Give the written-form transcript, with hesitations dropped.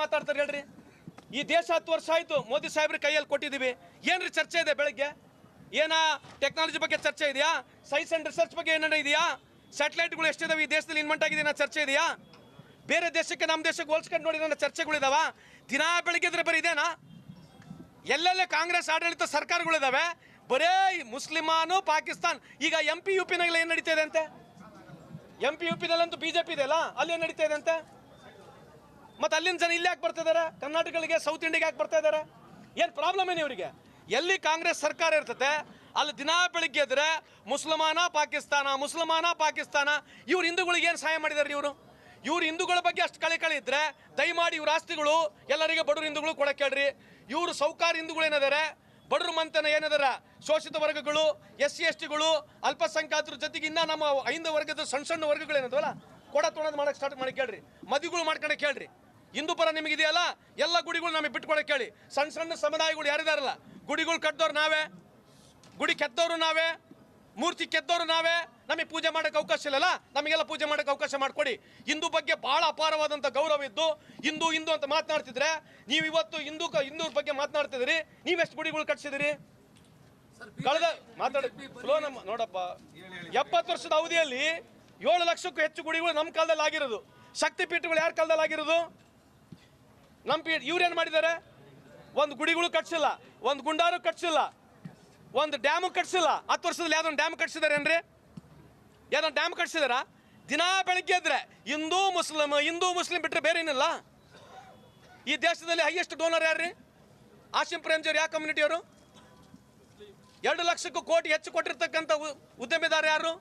ಮಾತಾಡ್ತಾರೆ ಹೇಳ್ರಿ? ಈ ದೇಶ 10 ವರ್ಷ ಆಯ್ತು ಮೋದಿ ಸಾಹೇಬ್ರ ಕೈಯಲ್ಲಿ ಕೊಟ್ಟಿದ್ದೀವಿ. ಏನ್ರಿ ಚರ್ಚೆ ಇದೆ ಬೆಳಗ್ಗೆ? ಏನ ಟೆಕ್ನಾಲಜಿ ಬಗ್ಗೆ ಚರ್ಚೆ ಇದೆಯಾ? ಸೈನ್ಸ್ ಅಂಡ್ ರಿಸರ್ಚ್ ಬಗ್ಗೆ ಏನಾರ ಇದೆಯಾ? ಸ್ಯಾಟಲೈಟ್ಗಳು ಎಷ್ಟಿದಾವೆ ಈ ದೇಶದಲ್ಲಿ ಇನ್ವೆಂಟ್ ಆಗಿದೆ ಅನ್ನೋ ಚರ್ಚೆ ಇದೆಯಾ? ಬೇರೆ ದೇಶಕ್ಕೆ ನಮ್ಮ ದೇಶಕ್ಕೆ ಹೋಲ್ಸ್ಕೊಂಡು ನೋಡಿ ನನ್ನ ಚರ್ಚೆಗಳಿದಾವ? ದಿನಾ ಬೆಳಗ್ಗೆ ಇದ್ರೆ ಬರೀ ಇದೇನಾ? ಎಲ್ಲೆಲ್ಲೇ ಕಾಂಗ್ರೆಸ್ ಆಡಳಿತ ಸರ್ಕಾರಗಳಿದಾವೆ ಬರೇ ಮುಸ್ಲಿಮಾನು ಪಾಕಿಸ್ತಾನ್. ಈಗ MP UP ನಾಗೆಲ್ಲ ಏನು ನಡೀತಾ ಇದೆ ಅಂತೆ? MP UP ನಲ್ಲಂತೂ BJP ಇದೆಯಲ್ಲ, ಅಲ್ಲಿ ಏನು ನಡೀತಾ ಇದೆ ಅಂತೆ? ಮತ್ತೆ ಅಲ್ಲಿನ ಜನ ಇಲ್ಲಿ ಯಾಕೆ ಬರ್ತಾ ಇದಾರೆ? ಕರ್ನಾಟಕಗಳಿಗೆ ಸೌತ್ ಇಂಡಿಯಾಗೆ ಯಾಕೆ ಬರ್ತಾ ಇದ್ದಾರೆ? ಏನು ಪ್ರಾಬ್ಲಮ್ ಏನು ಇವರಿಗೆ? ಎಲ್ಲಿ ಕಾಂಗ್ರೆಸ್ ಸರ್ಕಾರ ಇರ್ತದೆ ಅಲ್ಲಿ ದಿನಾ ಬೆಳಿಗ್ಗೆ ಇದ್ರೆ ಮುಸಲ್ಮಾನ ಪಾಕಿಸ್ತಾನ. ಇವ್ರು ಹಿಂದೂಗಳಿಗೆ ಏನು ಸಹಾಯ ಮಾಡಿದಾರೆ? ಇವ್ರು ಹಿಂದೂಗಳ ಬಗ್ಗೆ ಅಷ್ಟು ಕಳೆ ಇದ್ರೆ ದಯಮಾಡಿ ಇವ್ರ ಆಸ್ತಿಗಳು ಎಲ್ಲರಿಗೆ ಬಡವರು ಹಿಂದೂಗಳು ಕೊಡಕ್ಕೆ ಹೇಳ್ರಿ. ಇವರು ಸೌಕಾರ ಹಿಂದೂಗಳು ಏನಿದ್ದಾರೆ, ಬಡವರು ಮಂತನ ಏನಿದಾರ, ಶೋಷಿತ ವರ್ಗಗಳು, SC STಗಳು, ಅಲ್ಪಸಂಖ್ಯಾತರ ಜೊತೆಗೆ ಇನ್ನ ನಮ್ಮ 5 ವರ್ಗದ ಸಣ್ಣ ವರ್ಗಗಳು ಏನದವಲ್ಲ ಕೊಡ ತೊಳೋದು ಮಾಡಕ್ಕೆ ಸ್ಟಾರ್ಟ್ ಮಾಡಿ ಕೇಳ್ರಿ. ಮದುವೆಗಳು ಮಾಡ್ಕೊಳಕ್ಕೆ ಹೇಳ್ರಿ. ಹಿಂದೂ ಪರ ನಿಮಗಿದೆಯಲ್ಲ ಎಲ್ಲ ಗುಡಿಗಳು ನಮಗೆ ಬಿಟ್ಕೊಡಕ್ಕೆ ಹೇಳಿ. ಸಣ್ಣ ಸಮುದಾಯಗಳು ಯಾರಿದಾರಲ್ಲ, ಗುಡಿಗಳು ಕಟ್ಟದವ್ರು ನಾವೇ, ಗುಡಿ ಕೆತ್ತವ್ರು ನಾವೇ, ಮೂರ್ತಿ ಕೆತ್ತವ್ರು ನಾವೇ. ನಮಗೆ ಪೂಜೆ ಮಾಡೋಕ್ಕೆ ಅವಕಾಶ ಇಲ್ಲಲ್ಲ, ನಮಗೆಲ್ಲ ಪೂಜೆ ಮಾಡೋಕ್ಕೆ ಅವಕಾಶ ಮಾಡಿಕೊಡಿ. ಹಿಂದೂ ಬಗ್ಗೆ ಭಾಳ ಅಪಾರವಾದಂಥ ಗೌರವ ಇದ್ದು ಹಿಂದೂ ಅಂತ ಮಾತನಾಡ್ತಿದ್ರೆ ನೀವು ಇವತ್ತು ಹಿಂದೂರ ಬಗ್ಗೆ ಮಾತನಾಡ್ತಿದ್ದೀರಿ. ನೀವೆಷ್ಟು ಗುಡಿಗಳು ಕಟ್ಸಿದಿರಿ? ಕಳೆದ ನೋಡಪ್ಪ, 70 ವರ್ಷದ ಅವಧಿಯಲ್ಲಿ 7 ಲಕ್ಷಕ್ಕೂ ಹೆಚ್ಚು ಗುಡಿಗಳು ನಮ್ಮ ಕಾಲದಲ್ಲಿ ಆಗಿರೋದು. ಶಕ್ತಿಪೀಠಗಳು ಯಾರ ಕಾಲದಲ್ಲಿ ಆಗಿರೋದು? ನಮ್ಮ ಇವ್ರೇನು ಮಾಡಿದ್ದಾರೆ? ಒಂದು ಗುಡಿಗಳು ಕಟ್ಸಿಲ್ಲ, ಒಂದು ಗುಂಡಾರು ಕಟ್ಸಿಲ್ಲ, ಒಂದು ಡ್ಯಾಮು ಕಟ್ಸಿಲ್ಲ. 10 ವರ್ಷದಲ್ಲಿ ಯಾವ್ದೊಂದು ಡ್ಯಾಮ್ ಕಟ್ಸಿದಾರೆ ಏನ್ರಿ? ಯಾವ್ದೊಂದು ಡ್ಯಾಮ್ ಕಟ್ಸಿದಾರ? ದಿನಾ ಬೆಳಗ್ಗೆ ಇದ್ರೆ ಹಿಂದೂ ಮುಸ್ಲಿಂ ಬಿಟ್ಟರೆ ಬೇರೆ ಏನಿಲ್ಲ. ಈ ದೇಶದಲ್ಲಿ ಹೈಯೆಸ್ಟ್ ಡೋನರ್ ಯಾರ್ರಿ? ಆಸಿಂ ಪ್ರೇಮ್ಜಿಯವ್ರು ಯಾವ ಕಮ್ಯುನಿಟಿಯವರು? 2 ಲಕ್ಷಕ್ಕೂ ಕೋಟಿ ಹೆಚ್ಚು ಕೊಟ್ಟಿರ್ತಕ್ಕಂಥ ಉದ್ಯಮಿದಾರ ಯಾರು?